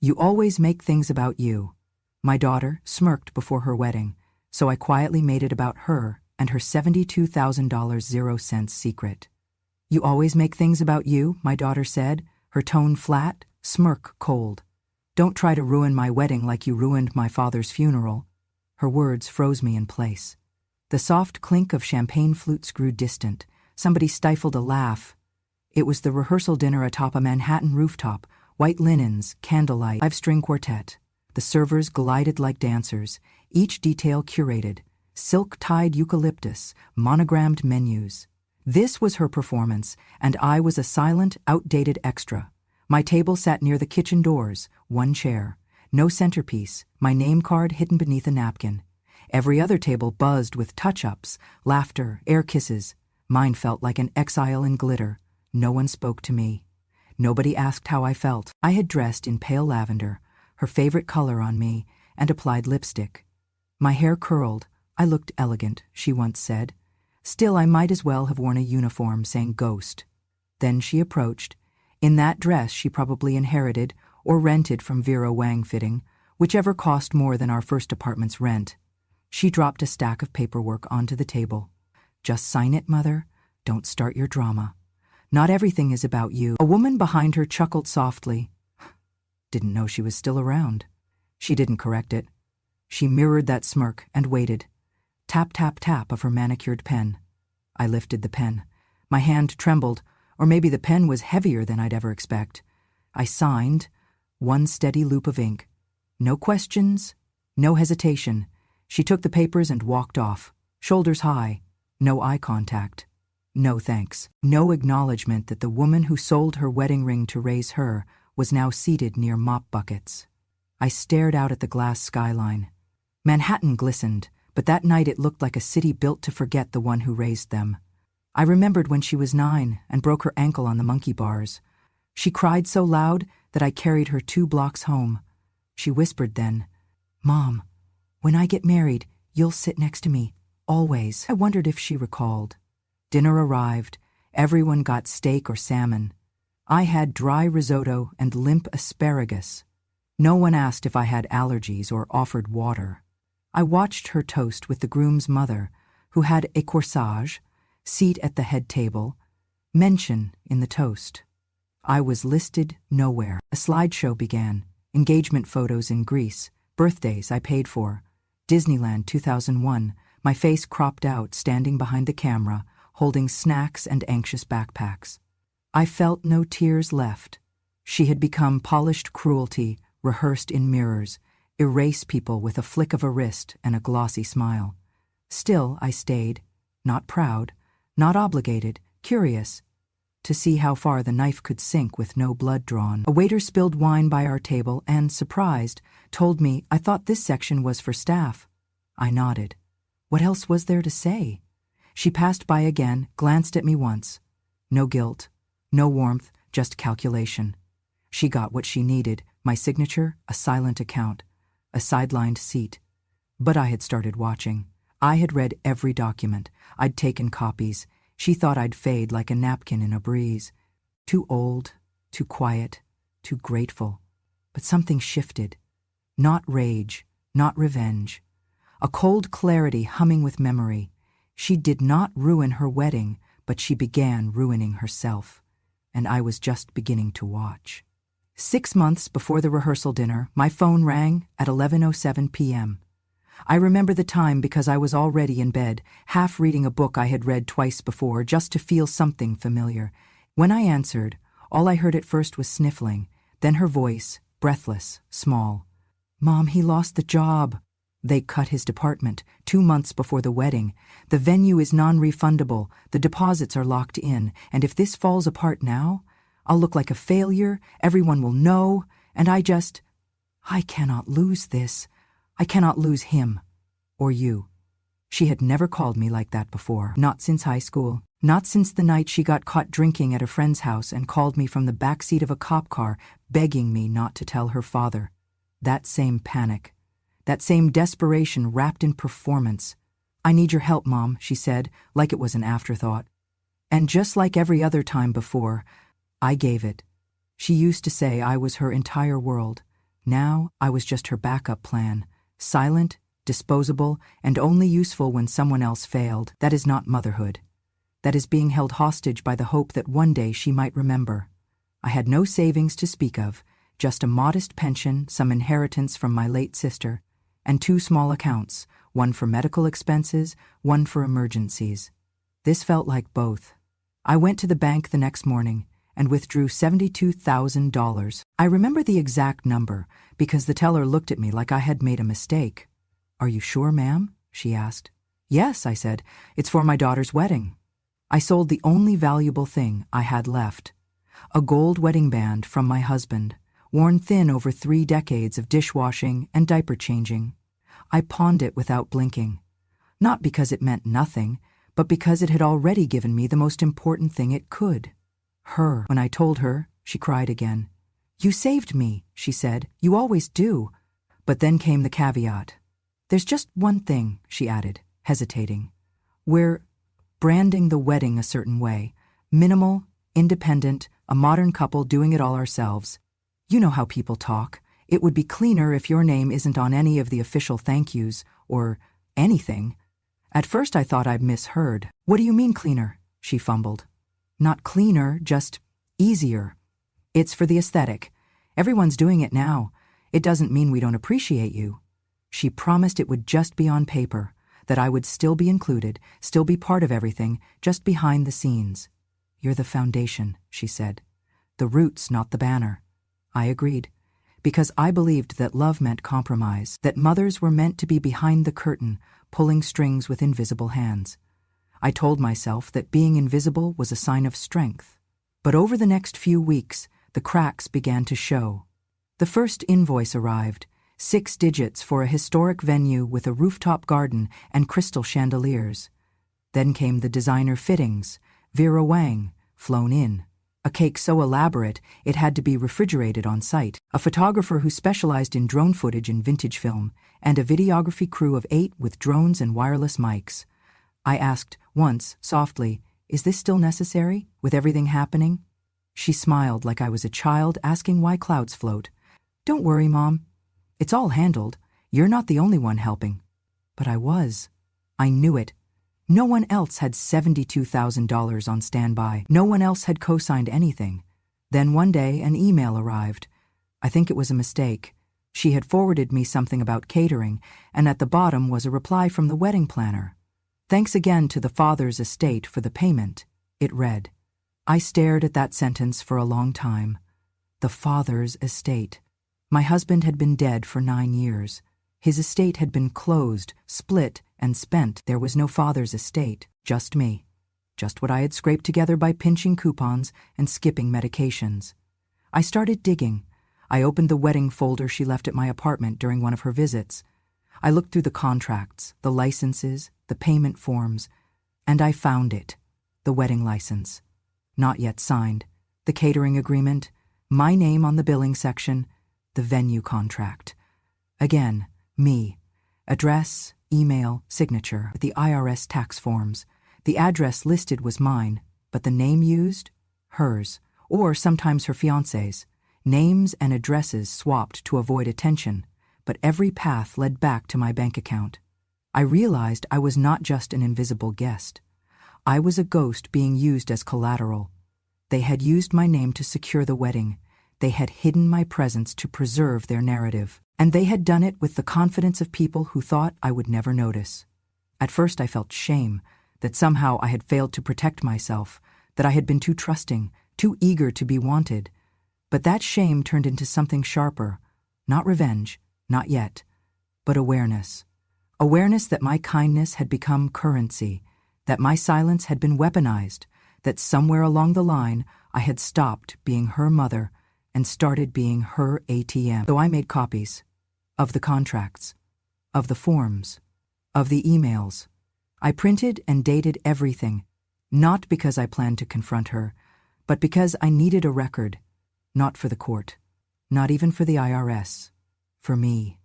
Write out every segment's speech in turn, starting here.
You always make things about you. My daughter smirked before her wedding, so I quietly made it about her and her $72,000 0-cent secret. You always make things about you, my daughter said, her tone flat, smirk cold. Don't try to ruin my wedding like you ruined my father's funeral. Her words froze me in place. The soft clink of champagne flutes grew distant. Somebody stifled a laugh. It was the rehearsal dinner atop a Manhattan rooftop, white linens, candlelight, five-string quartet. The servers glided like dancers, each detail curated, silk-tied eucalyptus, monogrammed menus. This was her performance, and I was a silent, outdated extra. My table sat near the kitchen doors, one chair. No centerpiece, my name card hidden beneath a napkin. Every other table buzzed with touch-ups, laughter, air kisses. Mine felt like an exile in glitter. No one spoke to me. Nobody asked how I felt. I had dressed in pale lavender, her favorite color on me, and applied lipstick. My hair curled. I looked elegant, she once said. Still, I might as well have worn a uniform saying ghost. Then she approached. In that dress she probably inherited or rented from Vera Wang Fitting, whichever cost more than our first apartment's rent. She dropped a stack of paperwork onto the table. Just sign it, Mother. Don't start your drama. Not everything is about you. A woman behind her chuckled softly. Didn't know she was still around. She didn't correct it. She mirrored that smirk and waited. Tap, tap, tap of her manicured pen. I lifted the pen. My hand trembled, or maybe the pen was heavier than I'd ever expect. I signed, one steady loop of ink. No questions, no hesitation. She took the papers and walked off, shoulders high, no eye contact. No thanks, no acknowledgement that the woman who sold her wedding ring to raise her was now seated near mop buckets. I stared out at the glass skyline. Manhattan glistened, but that night it looked like a city built to forget the one who raised them. I remembered when she was 9 and broke her ankle on the monkey bars. She cried so loud that I carried her 2 blocks home. She whispered then, "Mom, when I get married, you'll sit next to me, always." I wondered if she recalled. Dinner arrived. Everyone got steak or salmon. I had dry risotto and limp asparagus. No one asked if I had allergies or offered water. I watched her toast with the groom's mother, who had a corsage, seat at the head table, mention in the toast. I was listed nowhere. A slideshow began. Engagement photos in Greece, birthdays I paid for. Disneyland 2001, my face cropped out, standing behind the camera, holding snacks and anxious backpacks. I felt no tears left. She had become polished cruelty, rehearsed in mirrors, erase people with a flick of a wrist and a glossy smile. Still, I stayed, not proud, not obligated, curious, to see how far the knife could sink with no blood drawn. A waiter spilled wine by our table and, surprised, told me I thought this section was for staff. I nodded. What else was there to say? She passed by again, glanced at me once. No guilt, no warmth, just calculation. She got what she needed, my signature, a silent account, a sidelined seat. But I had started watching. I had read every document. I'd taken copies. She thought I'd fade like a napkin in a breeze. Too old, too quiet, too grateful. But something shifted. Not rage, not revenge. A cold clarity humming with memory. She did not ruin her wedding, but she began ruining herself. And I was just beginning to watch. 6 months before the rehearsal dinner, my phone rang at 11:07 p.m. I remember the time because I was already in bed, half reading a book I had read twice before, just to feel something familiar. When I answered, all I heard at first was sniffling, then her voice, breathless, small. "Mom, he lost the job. They cut his department 2 months before the wedding. The venue is non-refundable, the deposits are locked in, and if this falls apart now, I'll look like a failure, everyone will know, and I cannot lose this. I cannot lose him. Or you." She had never called me like that before, not since high school, not since the night she got caught drinking at a friend's house and called me from the backseat of a cop car, begging me not to tell her father. That same panic. That same desperation wrapped in performance. "I need your help, Mom," she said, like it was an afterthought. And just like every other time before, I gave it. She used to say I was her entire world. Now I was just her backup plan, silent, disposable, and only useful when someone else failed. That is not motherhood. That is being held hostage by the hope that one day she might remember. I had no savings to speak of, just a modest pension, some inheritance from my late sister, and 2 small accounts, one for medical expenses, one for emergencies. This felt like both. I went to the bank the next morning and withdrew $72,000. I remember the exact number because the teller looked at me like I had made a mistake. "Are you sure, ma'am?" she asked. "Yes," I said. "It's for my daughter's wedding." I sold the only valuable thing I had left. A gold wedding band from my husband, worn thin over 3 decades of dishwashing and diaper changing. I pawned it without blinking. Not because it meant nothing, but because it had already given me the most important thing it could. Her. When I told her, she cried again. "You saved me," she said. "You always do." But then came the caveat. "There's just one thing," she added, hesitating. "We're branding the wedding a certain way. Minimal, independent, a modern couple doing it all ourselves. You know how people talk. It would be cleaner if your name isn't on any of the official thank yous, or anything." At first I thought I'd misheard. "What do you mean cleaner?" she fumbled. "Not cleaner, just easier. It's for the aesthetic. Everyone's doing it now. It doesn't mean we don't appreciate you." She promised it would just be on paper, that I would still be included, still be part of everything, just behind the scenes. "You're the foundation," she said. "The roots, not the banner." I agreed, because I believed that love meant compromise, that mothers were meant to be behind the curtain, pulling strings with invisible hands. I told myself that being invisible was a sign of strength. But over the next few weeks, the cracks began to show. The first invoice arrived, 6 digits for a historic venue with a rooftop garden and crystal chandeliers. Then came the designer fittings, Vera Wang, flown in. A cake so elaborate it had to be refrigerated on site, a photographer who specialized in drone footage and vintage film, and a videography crew of 8 with drones and wireless mics. I asked once, softly, "Is this still necessary, with everything happening?" She smiled like I was a child asking why clouds float. "Don't worry, Mom. It's all handled. You're not the only one helping." But I was. I knew it. No one else had $72,000 on standby. No one else had co-signed anything. Then one day an email arrived. I think it was a mistake. She had forwarded me something about catering, and at the bottom was a reply from the wedding planner. "Thanks again to the father's estate for the payment," it read. I stared at that sentence for a long time. The father's estate. My husband had been dead for 9 years. His estate had been closed, split, and spent. There was no father's estate, just me. Just what I had scraped together by pinching coupons and skipping medications. I started digging. I opened the wedding folder she left at my apartment during one of her visits. I looked through the contracts, the licenses, the payment forms, and I found it. The wedding license. Not yet signed. The catering agreement. My name on the billing section. The venue contract. Again, me. Address, email, signature, the IRS tax forms. The address listed was mine, but the name used? Hers, or sometimes her fiancé's. Names and addresses swapped to avoid attention, but every path led back to my bank account. I realized I was not just an invisible guest. I was a ghost being used as collateral. They had used my name to secure the wedding. They had hidden my presence to preserve their narrative. And they had done it with the confidence of people who thought I would never notice. At first I felt shame, that somehow I had failed to protect myself, that I had been too trusting, too eager to be wanted. But that shame turned into something sharper. Not revenge, not yet, but awareness. Awareness that my kindness had become currency, that my silence had been weaponized, that somewhere along the line I had stopped being her mother and started being her ATM. So I made copies. Of the contracts. Of the forms. Of the emails. I printed and dated everything, not because I planned to confront her, but because I needed a record. Not for the court. Not even for the IRS. For me.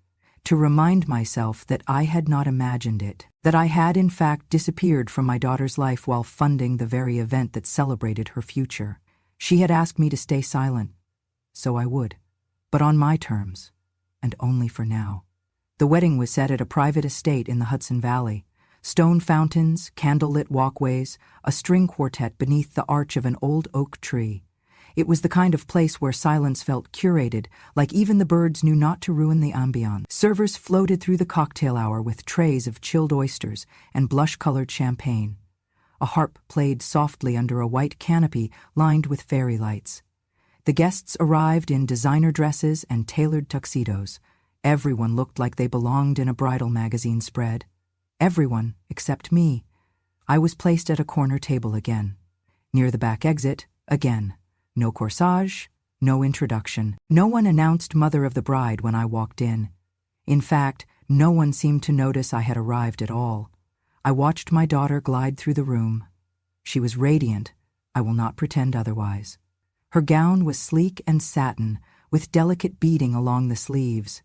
To remind myself that I had not imagined it, that I had in fact disappeared from my daughter's life while funding the very event that celebrated her future. She had asked me to stay silent. So I would. But on my terms. and only for now. The wedding was set at a private estate in the Hudson Valley. Stone fountains, candlelit walkways, a string quartet beneath the arch of an old oak tree. It was the kind of place where silence felt curated, like even the birds knew not to ruin the ambiance. Servers floated through the cocktail hour with trays of chilled oysters and blush-colored champagne. A harp played softly under a white canopy lined with fairy lights. The guests arrived in designer dresses and tailored tuxedos. Everyone looked like they belonged in a bridal magazine spread. Everyone except me. I was placed at a corner table again. Near the back exit, again. No corsage, no introduction. No one announced mother of the bride when I walked in. In fact, no one seemed to notice I had arrived at all. I watched my daughter glide through the room. She was radiant. I will not pretend otherwise. Her gown was sleek and satin, with delicate beading along the sleeves.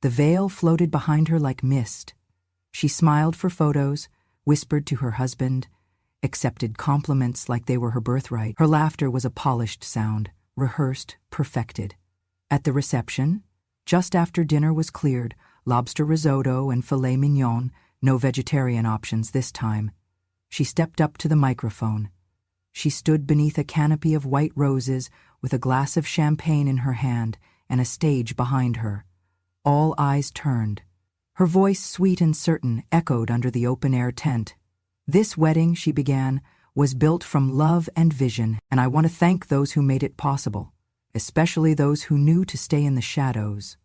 The veil floated behind her like mist. She smiled for photos, whispered to her husband, accepted compliments like they were her birthright. Her laughter was a polished sound, rehearsed, perfected. At the reception, just after dinner was cleared, lobster risotto and filet mignon, no vegetarian options this time, she stepped up to the microphone. She stood beneath a canopy of white roses with a glass of champagne in her hand and a stage behind her. All eyes turned. Her voice, sweet and certain, echoed under the open-air tent. This wedding, she began, was built from love and vision, and I want to thank those who made it possible, especially those who knew to stay in the shadows.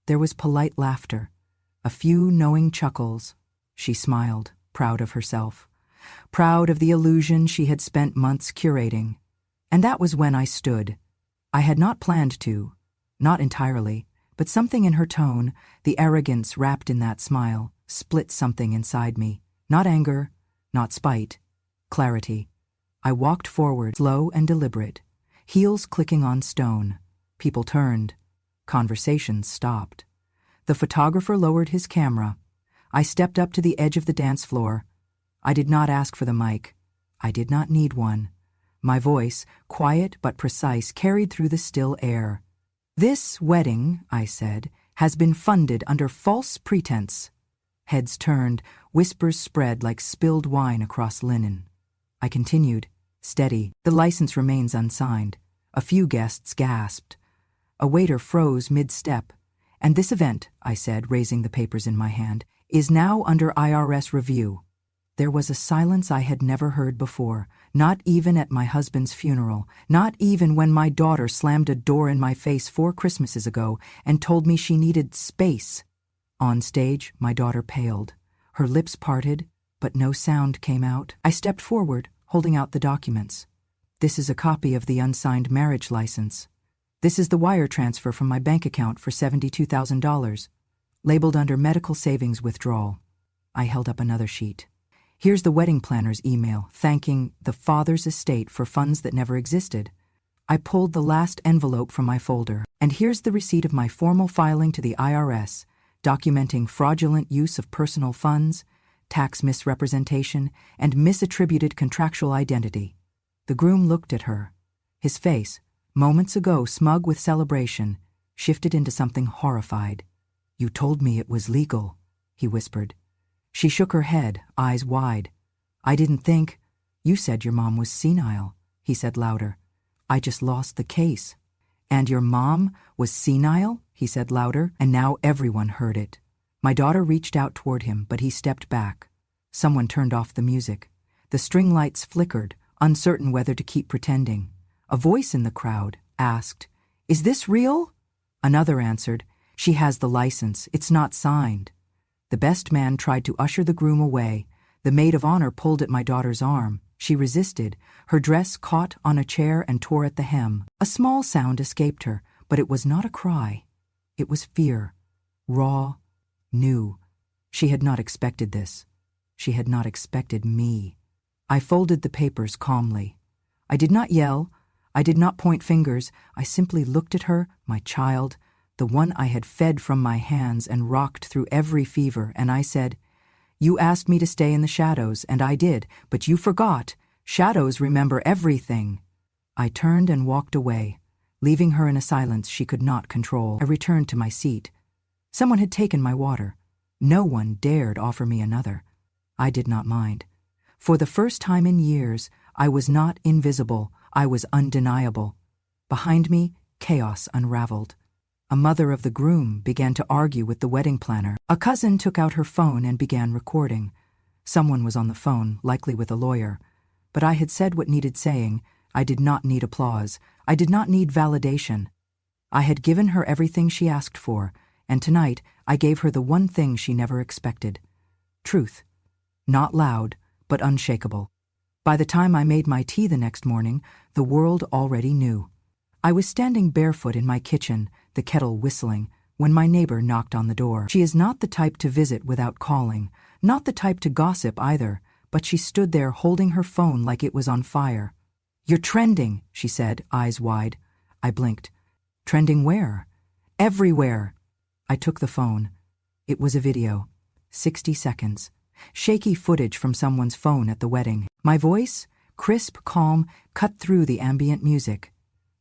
There was polite laughter, a few knowing chuckles. She smiled, proud of herself, proud of the illusion she had spent months curating. And that was when I stood. I had not planned to, not entirely, but something in her tone, the arrogance wrapped in that smile, split something inside me. Not anger, not spite, clarity. I walked forward, slow and deliberate, heels clicking on stone. People turned. Conversations stopped. The photographer lowered his camera. I stepped up to the edge of the dance floor. I did not ask for the mic. I did not need one. My voice, quiet but precise, carried through the still air. "This wedding," I said, "has been funded under false pretense." Heads turned, whispers spread like spilled wine across linen. I continued, steady. "The license remains unsigned." A few guests gasped. A waiter froze mid-step. "And this event," I said, raising the papers in my hand, "is now under IRS review." There was a silence I had never heard before, not even at my husband's funeral, not even when my daughter slammed a door in my face 4 Christmases ago and told me she needed space. On stage, my daughter paled. Her lips parted, but no sound came out. I stepped forward, holding out the documents. "This is a copy of the unsigned marriage license. This is the wire transfer from my bank account for $72,000, labeled under medical savings withdrawal." I held up another sheet. "Here's the wedding planner's email, thanking the father's estate for funds that never existed." I pulled the last envelope from my folder. "And here's the receipt of my formal filing to the IRS, documenting fraudulent use of personal funds, tax misrepresentation, and misattributed contractual identity." The groom looked at her. His face, moments ago smug with celebration, shifted into something horrified. "You told me it was legal," he whispered. She shook her head, eyes wide. "I didn't think—" "You said your mom was senile," he said louder. "I just lost the case." "And your mom was senile?" he said louder, and now everyone heard it. My daughter reached out toward him, but he stepped back. Someone turned off the music. The string lights flickered, uncertain whether to keep pretending. A voice in the crowd asked, "Is this real?" Another answered, "She has the license. It's not signed." The best man tried to usher the groom away. The maid of honor pulled at my daughter's arm. She resisted. Her dress caught on a chair and tore at the hem. A small sound escaped her, but it was not a cry. It was fear. Raw, new. She had not expected this. She had not expected me. I folded the papers calmly. I did not yell. I did not point fingers. I simply looked at her, my child, the one I had fed from my hands and rocked through every fever, and I said, "You asked me to stay in the shadows, and I did, but you forgot. Shadows remember everything." I turned and walked away, leaving her in a silence she could not control. I returned to my seat. Someone had taken my water. No one dared offer me another. I did not mind. For the first time in years, I was not invisible, I was undeniable. Behind me, chaos unraveled. A mother of the groom began to argue with the wedding planner. A cousin took out her phone and began recording. Someone was on the phone, likely with a lawyer. But I had said what needed saying. I did not need applause. I did not need validation. I had given her everything she asked for, and tonight I gave her the one thing she never expected. Truth. Not loud, but unshakable. By the time I made my tea the next morning, the world already knew. I was standing barefoot in my kitchen, the kettle whistling, when my neighbor knocked on the door. She is not the type to visit without calling, not the type to gossip either, but she stood there holding her phone like it was on fire. "You're trending," she said, eyes wide. I blinked. Trending where? Everywhere. I took the phone. It was a video. 60 seconds. Shaky footage from someone's phone at the wedding. My voice, crisp, calm, cut through the ambient music.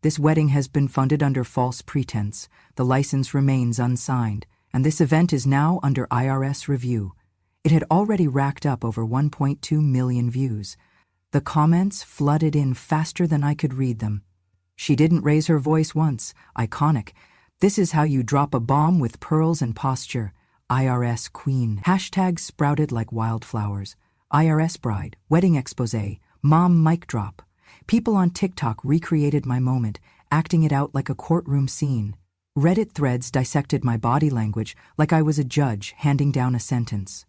This wedding has been funded under false pretense. The license remains unsigned, and this event is now under IRS review. It had already racked up over 1.2 million views. The comments flooded in faster than I could read them. She didn't raise her voice once. Iconic. This is how you drop a bomb with pearls and posture. IRS Queen. Hashtags sprouted like wildflowers. IRS Bride. Wedding Exposé. Mom Mic Drop. People on TikTok recreated my moment, acting it out like a courtroom scene. Reddit threads dissected my body language like I was a judge handing down a sentence.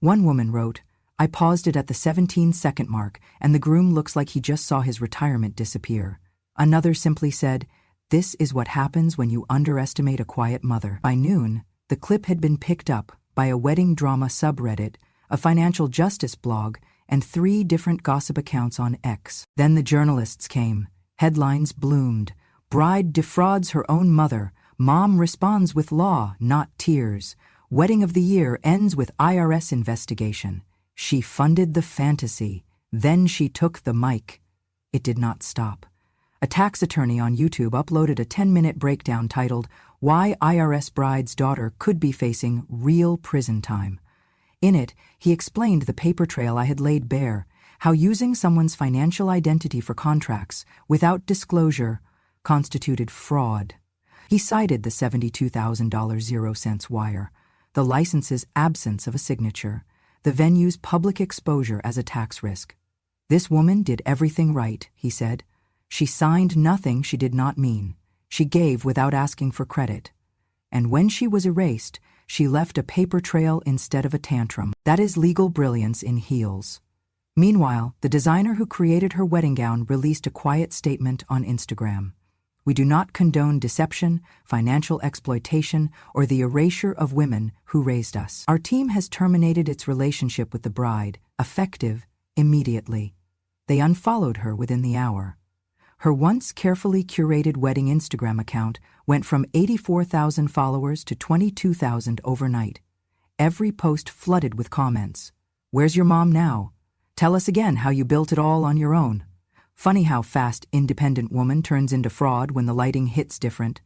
One woman wrote, "I paused it at the 17-second mark, and the groom looks like he just saw his retirement disappear." Another simply said, "This is what happens when you underestimate a quiet mother." By noon, the clip had been picked up by a wedding drama subreddit, a financial justice blog, and 3 different gossip accounts on X. Then the journalists came. Headlines bloomed. Bride defrauds her own mother. Mom responds with law, not tears. Wedding of the year ends with IRS investigation. She funded the fantasy. Then she took the mic. It did not stop. A tax attorney on YouTube uploaded a 10-minute breakdown titled, "Why IRS Bride's Daughter Could Be Facing Real Prison Time." In it, he explained the paper trail I had laid bare, how using someone's financial identity for contracts, without disclosure, constituted fraud. He cited the $72,000 0-cents wire, the license's absence of a signature, the venue's public exposure as a tax risk. "This woman did everything right," he said. "She signed nothing she did not mean. She gave without asking for credit. And when she was erased, she left a paper trail instead of a tantrum." That is legal brilliance in heels. Meanwhile, the designer who created her wedding gown released a quiet statement on Instagram. "We do not condone deception, financial exploitation, or the erasure of women who raised us. Our team has terminated its relationship with the bride, effective immediately." They unfollowed her within the hour. Her once carefully curated wedding Instagram account went from 84,000 followers to 22,000 overnight. Every post flooded with comments. "Where's your mom now? Tell us again how you built it all on your own." Funny how fast independent woman turns into fraud when the lighting hits different.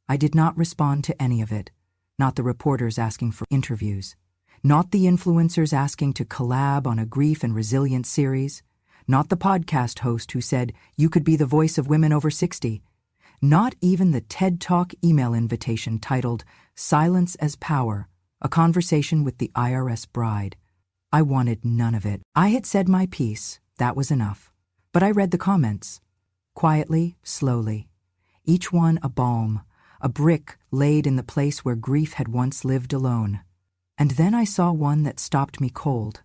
I did not respond to any of it. Not the reporters asking for interviews. Not the influencers asking to collab on a grief and resilience series. Not the podcast host who said, "You could be the voice of women over 60. Not even the TED Talk email invitation titled, "Silence as Power, a Conversation with the IRS Bride." I wanted none of it. I had said my piece, that was enough. But I read the comments. Quietly, slowly. Each one a balm, a brick laid in the place where grief had once lived alone. And then I saw one that stopped me cold.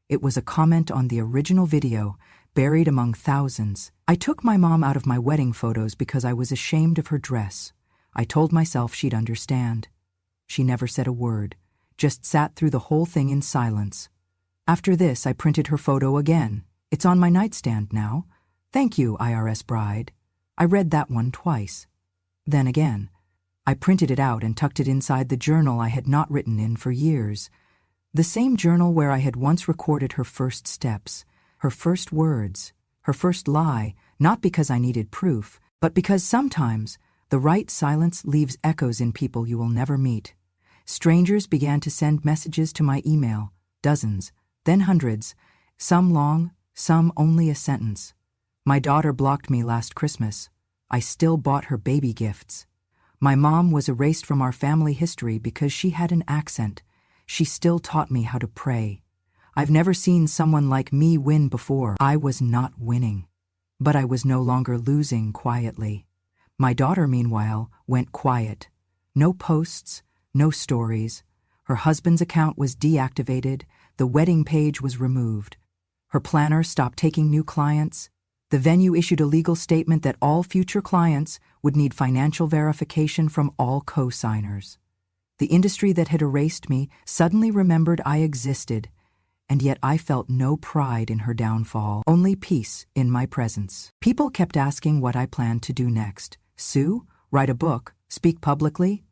It was a comment on the original video, buried among thousands. "I took my mom out of my wedding photos because I was ashamed of her dress. I told myself she'd understand." She never said a word, just sat through the whole thing in silence. After this, I printed her photo again. It's on my nightstand now. "Thank you, IRS Bride." I read that one twice. Then again. I printed it out and tucked it inside the journal I had not written in for years. The same journal where I had once recorded her first steps, her first words, her first lie, not because I needed proof, but because sometimes the right silence leaves echoes in people you will never meet. Strangers began to send messages to my email, dozens, then hundreds, some long, some only a sentence. My daughter blocked me last Christmas. I still bought her baby gifts. My mom was erased from our family history because she had an accent. She still taught me how to pray. I've never seen someone like me win before. I was not winning. But I was no longer losing quietly. My daughter, meanwhile, went quiet. No posts, no stories. Her husband's account was deactivated. The wedding page was removed. Her planner stopped taking new clients. The venue issued a legal statement that all future clients would need financial verification from all co-signers. The industry that had erased me suddenly remembered I existed, and yet I felt no pride in her downfall, only peace in my presence. People kept asking what I planned to do next. Sue? Write a book? Speak publicly?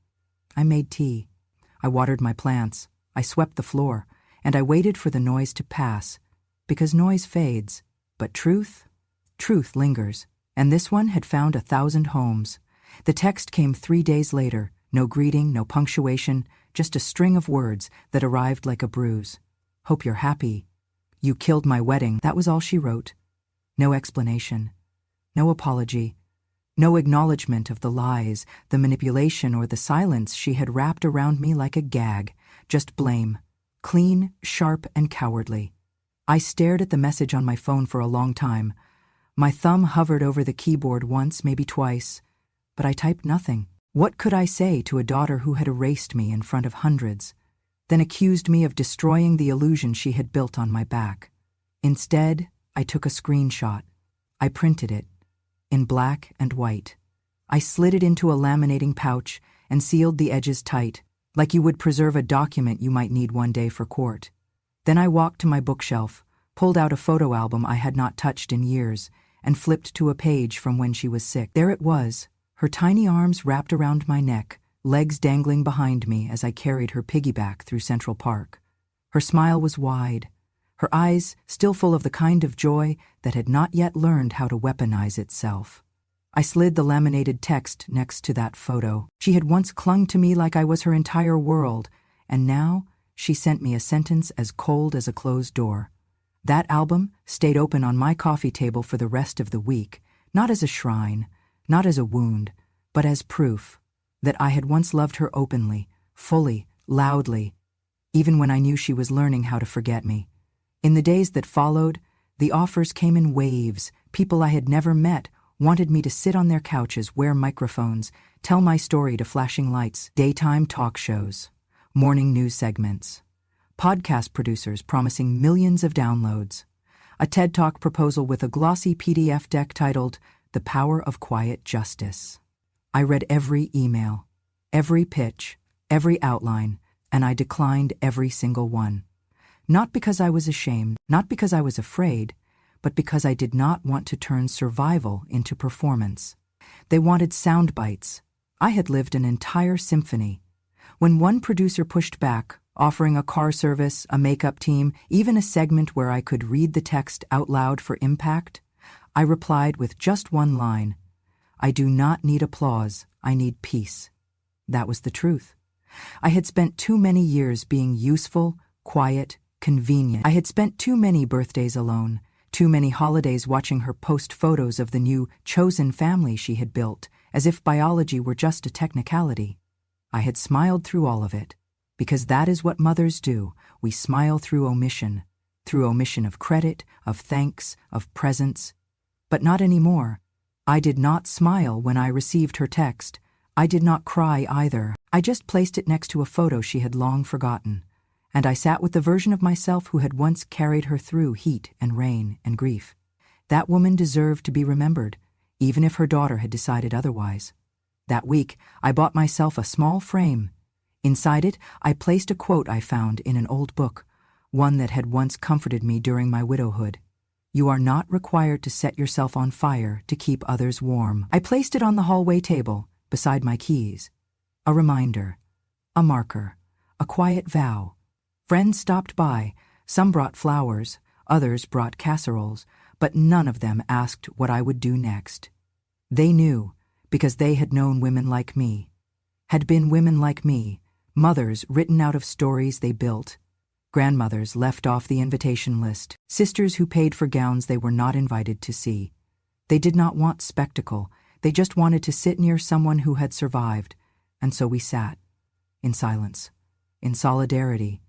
I made tea. I watered my plants. I swept the floor, and I waited for the noise to pass, because noise fades, but truth lingers, and this one had found 1,000 homes. The text came 3 days later, no greeting, no punctuation, just a string of words that arrived like a bruise. Hope you're happy. You killed my wedding. That was all she wrote. No explanation, no apology, no acknowledgement of the lies, the manipulation, or the silence she had wrapped around me like a gag, just blame, clean, sharp, and cowardly. I stared at the message on my phone for a long time. My thumb hovered over the keyboard once, maybe twice, but I typed nothing. What could I say to a daughter who had erased me in front of hundreds, then accused me of destroying the illusion she had built on my back? Instead, I took a screenshot. I printed it, in black and white. I slid it into a laminating pouch and sealed the edges tight, like you would preserve a document you might need one day for court. Then I walked to my bookshelf, pulled out a photo album I had not touched in years, and flipped to a page from when she was sick. There it was, her tiny arms wrapped around my neck, legs dangling behind me as I carried her piggyback through Central Park. Her smile was wide, her eyes still full of the kind of joy that had not yet learned how to weaponize itself. I slid the laminated text next to that photo. She had once clung to me like I was her entire world, and now she sent me a sentence as cold as a closed door. That album stayed open on my coffee table for the rest of the week, not as a shrine, not as a wound, but as proof that I had once loved her openly, fully, loudly, even when I knew she was learning how to forget me. In the days that followed, the offers came in waves. People I had never met wanted me to sit on their couches, wear microphones, tell my story to flashing lights, daytime talk shows, morning news segments, podcast producers promising millions of downloads, a TED Talk proposal with a glossy PDF deck titled The Power of Quiet Justice. I read every email, every pitch, every outline, and I declined every single one. Not because I was ashamed, not because I was afraid, but because I did not want to turn survival into performance. They wanted sound bites. I had lived an entire symphony. When one producer pushed back, offering a car service, a makeup team, even a segment where I could read the text out loud for impact, I replied with just one line: I do not need applause, I need peace. That was the truth. I had spent too many years being useful, quiet, convenient. I had spent too many birthdays alone, too many holidays watching her post photos of the new chosen family she had built, as if biology were just a technicality. I had smiled through all of it, because that is what mothers do. We smile through omission of credit, of thanks, of presents. But not anymore. I did not smile when I received her text. I did not cry either. I just placed it next to a photo she had long forgotten, and I sat with the version of myself who had once carried her through heat and rain and grief. That woman deserved to be remembered, even if her daughter had decided otherwise. That week, I bought myself a small frame. Inside it, I placed a quote I found in an old book, one that had once comforted me during my widowhood. You are not required to set yourself on fire to keep others warm. I placed it on the hallway table, beside my keys. A reminder, a marker, a quiet vow. Friends stopped by. Some brought flowers, others brought casseroles, but none of them asked what I would do next. They knew, because they had known women like me, had been women like me, Mothers written out of stories they built. Grandmothers left off the invitation list. Sisters who paid for gowns they were not invited to see. They did not want spectacle. They just wanted to sit near someone who had survived. And so we sat. In silence. In solidarity.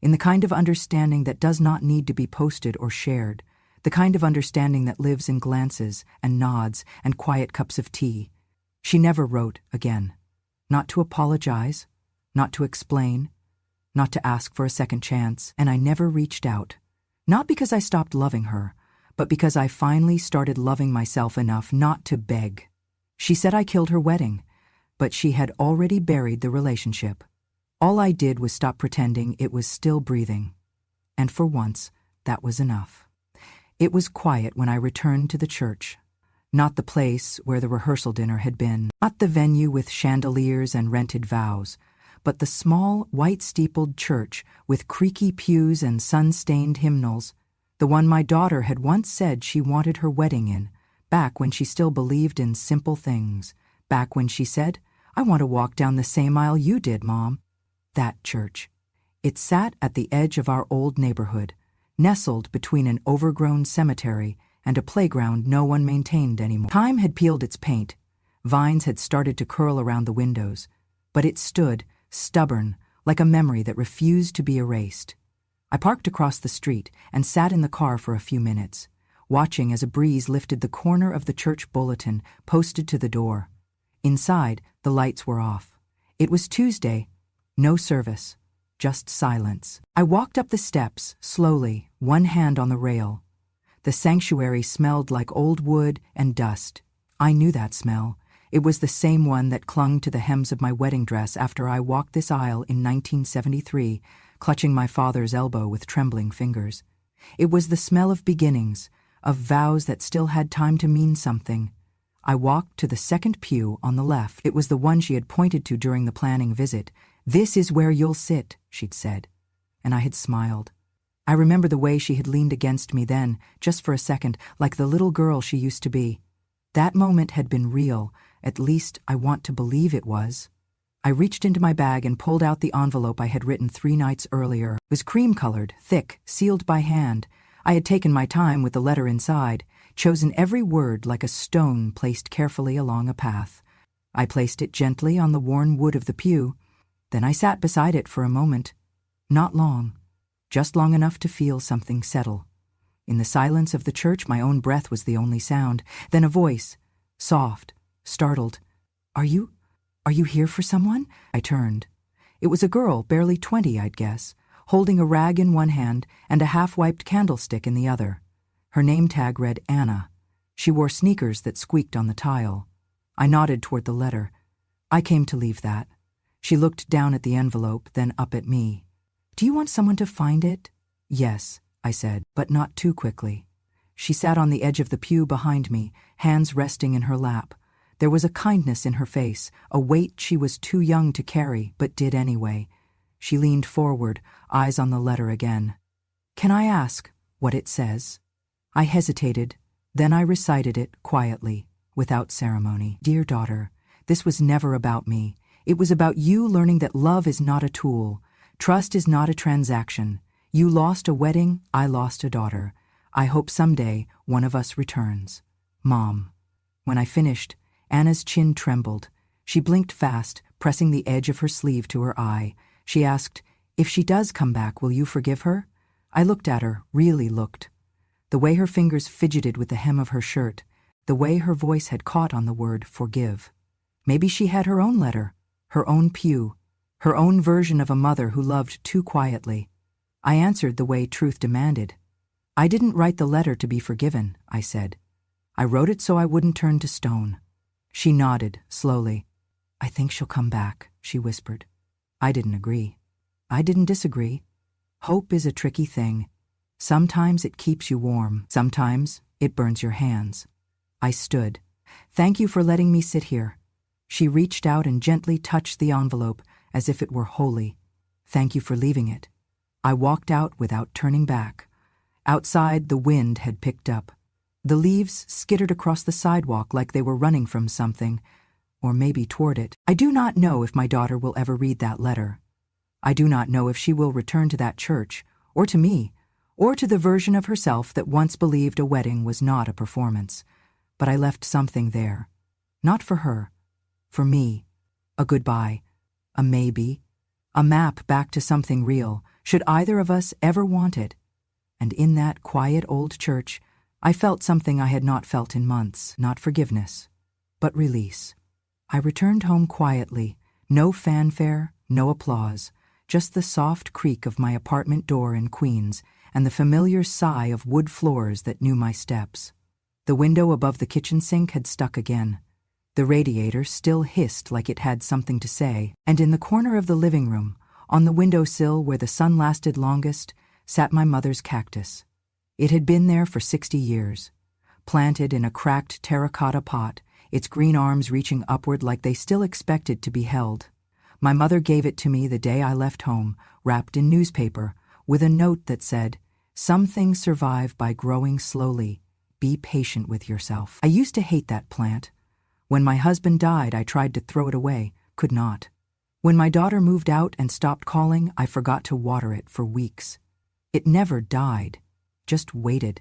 In the kind of understanding that does not need to be posted or shared. The kind of understanding that lives in glances and nods and quiet cups of tea. She never wrote again. Not to apologize. Not to explain. Not to ask for a second chance. And I never reached out. Not because I stopped loving her, but because I finally started loving myself enough not to beg. She said I killed her wedding, but she had already buried the relationship. All I did was stop pretending it was still breathing. And for once, that was enough. It was quiet when I returned to the church. Not the place where the rehearsal dinner had been, not the venue with chandeliers and rented vows, but the small, white-steepled church with creaky pews and sun-stained hymnals, the one my daughter had once said she wanted her wedding in, back when she still believed in simple things, back when she said, "I want to walk down the same aisle you did, Mom." That church. It sat at the edge of our old neighborhood, nestled between an overgrown cemetery and a playground no one maintained anymore. Time had peeled its paint. Vines had started to curl around the windows, but it stood, stubborn, like a memory that refused to be erased. I parked across the street and sat in the car for a few minutes, watching as a breeze lifted the corner of the church bulletin posted to the door. Inside, the lights were off. It was Tuesday. No service, just silence. I walked up the steps, slowly, one hand on the rail. The sanctuary smelled like old wood and dust. I knew that smell. It was the same one that clung to the hems of my wedding dress after I walked this aisle in 1973, clutching my father's elbow with trembling fingers. It was the smell of beginnings, of vows that still had time to mean something. I walked to the second pew on the left. It was the one she had pointed to during the planning visit. "This is where you'll sit," she'd said. And I had smiled. I remember the way she had leaned against me then, just for a second, like the little girl she used to be. That moment had been real, at least I want to believe it was. I reached into my bag and pulled out the envelope I had written 3 nights earlier. It was cream-colored, thick, sealed by hand. I had taken my time with the letter inside, chosen every word like a stone placed carefully along a path. I placed it gently on the worn wood of the pew. Then I sat beside it for a moment. Not long, just long enough to feel something settle. In the silence of the church, my own breath was the only sound. Then a voice, soft, startled. Are you here for someone?" I turned. It was a girl, barely 20, I'd guess, holding a rag in one hand and a half-wiped candlestick in the other. Her name tag read Anna. She wore sneakers that squeaked on the tile. I nodded toward the letter. "I came to leave that." She looked down at the envelope, then up at me. "Do you want someone to find it?" "Yes," I said, but not too quickly. She sat on the edge of the pew behind me, hands resting in her lap. There was a kindness in her face, a weight she was too young to carry, but did anyway. She leaned forward, eyes on the letter again. "Can I ask what it says?" I hesitated, then I recited it quietly, without ceremony. "Dear daughter, this was never about me. It was about you learning that love is not a tool. Trust is not a transaction. You lost a wedding, I lost a daughter. I hope someday one of us returns. Mom." When I finished, Anna's chin trembled. She blinked fast, pressing the edge of her sleeve to her eye. She asked, "If she does come back, will you forgive her?" I looked at her, really looked. The way her fingers fidgeted with the hem of her shirt, the way her voice had caught on the word forgive. Maybe she had her own letter, her own pew, her own version of a mother who loved too quietly. I answered the way truth demanded. "I didn't write the letter to be forgiven," I said. "I wrote it so I wouldn't turn to stone." She nodded, slowly. "I think she'll come back," she whispered. I didn't agree. I didn't disagree. Hope is a tricky thing. Sometimes it keeps you warm. Sometimes it burns your hands. I stood. "Thank you for letting me sit here." She reached out and gently touched the envelope as if it were holy. "Thank you for leaving it." I walked out without turning back. Outside, the wind had picked up. The leaves skittered across the sidewalk like they were running from something, or maybe toward it. I do not know if my daughter will ever read that letter. I do not know if she will return to that church, or to me, or to the version of herself that once believed a wedding was not a performance. But I left something there. Not for her. For me. A goodbye. A maybe. A map back to something real, should either of us ever want it. And in that quiet old church, I felt something I had not felt in months, not forgiveness, but release. I returned home quietly, no fanfare, no applause, just the soft creak of my apartment door in Queens and the familiar sigh of wood floors that knew my steps. The window above the kitchen sink had stuck again. The radiator still hissed like it had something to say, and in the corner of the living room, on the windowsill where the sun lasted longest, sat my mother's cactus. It had been there for 60 years, planted in a cracked terracotta pot, its green arms reaching upward like they still expected to be held. My mother gave it to me the day I left home, wrapped in newspaper, with a note that said, "Some things survive by growing slowly. Be patient with yourself." I used to hate that plant. When my husband died, I tried to throw it away, could not. When my daughter moved out and stopped calling, I forgot to water it for weeks. It never died, just waited.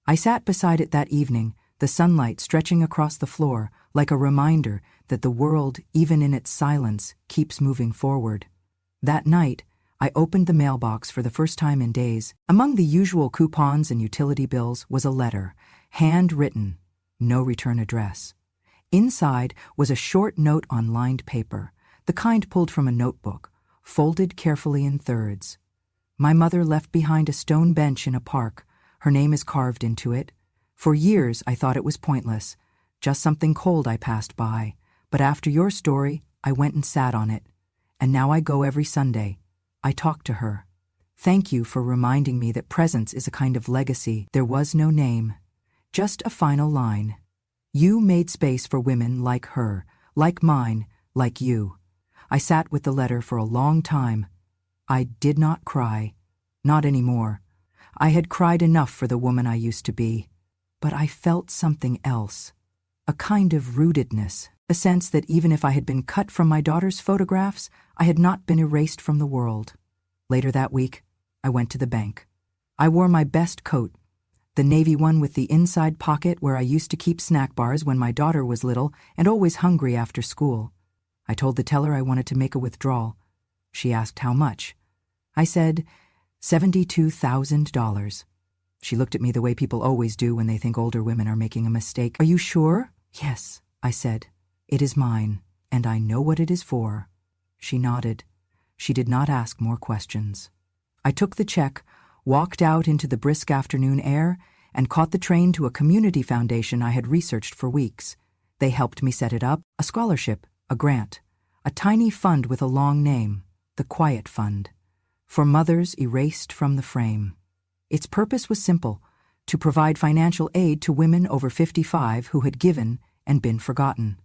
I sat beside it that evening, the sunlight stretching across the floor, like a reminder that the world, even in its silence, keeps moving forward. That night, I opened the mailbox for the first time in days. Among the usual coupons and utility bills was a letter, handwritten, no return address. Inside was a short note on lined paper, the kind pulled from a notebook, folded carefully in thirds. My mother left behind a stone bench in a park. Her name is carved into it. For years, I thought it was pointless, just something cold I passed by. But after your story, I went and sat on it. And now I go every Sunday. I talk to her. Thank you for reminding me that presence is a kind of legacy. There was no name, just a final line. You made space for women like her, like mine, like you. I sat with the letter for a long time. I did not cry. Not anymore. I had cried enough for the woman I used to be. But I felt something else. A kind of rootedness, a sense that even if I had been cut from my daughter's photographs, I had not been erased from the world. Later that week, I went to the bank. I wore my best coat, the navy one with the inside pocket where I used to keep snack bars when my daughter was little and always hungry after school. I told the teller I wanted to make a withdrawal. She asked how much. I said, $72,000. She looked at me the way people always do when they think older women are making a mistake. Are you sure? Yes, I said. It is mine, and I know what it is for. She nodded. She did not ask more questions. I took the check, walked out into the brisk afternoon air, and caught the train to a community foundation I had researched for weeks. They helped me set it up, a scholarship, a grant, a tiny fund with a long name, the Quiet Fund, for mothers erased from the frame. Its purpose was simple, to provide financial aid to women over 55 who had given and been forgotten.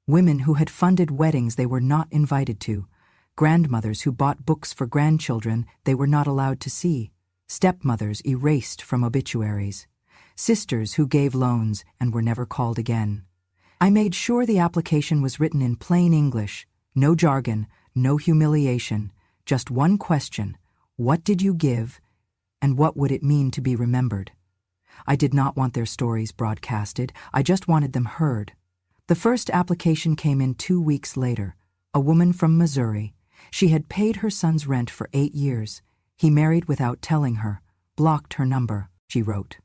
Women who had funded weddings they were not invited to, grandmothers who bought books for grandchildren they were not allowed to see, stepmothers erased from obituaries, sisters who gave loans and were never called again. I made sure the application was written in plain English, no jargon, no humiliation, just one question: what did you give, and what would it mean to be remembered? I did not want their stories broadcasted, I just wanted them heard. The first application came in 2 weeks later. A woman from Missouri. She had paid her son's rent for 8 years. He married without telling her, blocked her number, she wrote.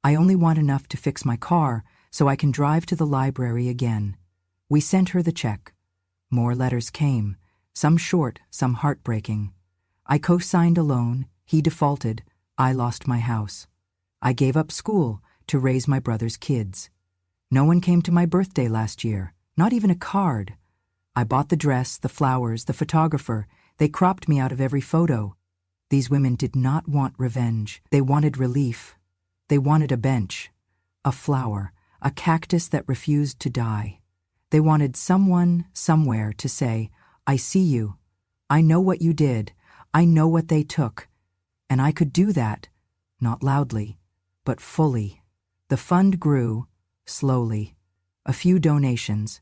I only want enough to fix my car so I can drive to the library again. We sent her the check. More letters came, some short, some heartbreaking. I co-signed a loan, he defaulted, I lost my house. I gave up school to raise my brother's kids. No one came to my birthday last year, not even a card. I bought the dress, the flowers, the photographer. They cropped me out of every photo. These women did not want revenge. They wanted relief. They wanted a bench, a flower, a cactus that refused to die. They wanted someone, somewhere, to say, I see you. I know what you did. I know what they took. And I could do that, not loudly, but fully. The fund grew, slowly. A few donations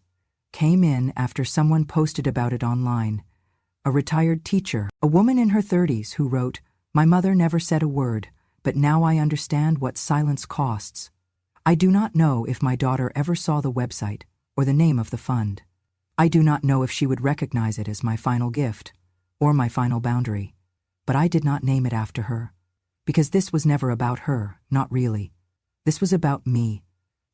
came in after someone posted about it online. a retired teacher, a woman in her 30s who wrote, "My mother never said a word, but now I understand what silence costs." I do not know if my daughter ever saw the website or the name of the fund. I do not know if she would recognize it as my final gift or my final boundary, but I did not name it after her. Because this was never about her, not really. This was about me,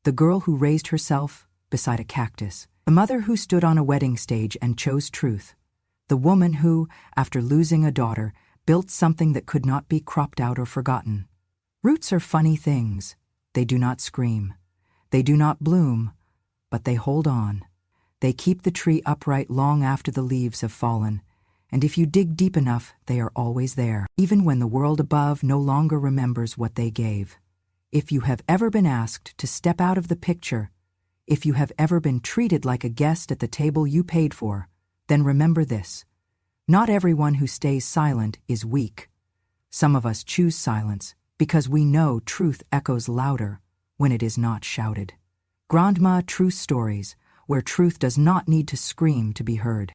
the girl who raised herself beside a cactus, the mother who stood on a wedding stage and chose truth, the woman who, after losing a daughter, built something that could not be cropped out or forgotten. Roots are funny things. They do not scream. They do not bloom, but they hold on. They keep the tree upright long after the leaves have fallen, and if you dig deep enough, they are always there, even when the world above no longer remembers what they gave. If you have ever been asked to step out of the picture, if you have ever been treated like a guest at the table you paid for, then remember this. Not everyone who stays silent is weak. Some of us choose silence because we know truth echoes louder when it is not shouted. Grandma Truth Stories, where truth does not need to scream to be heard.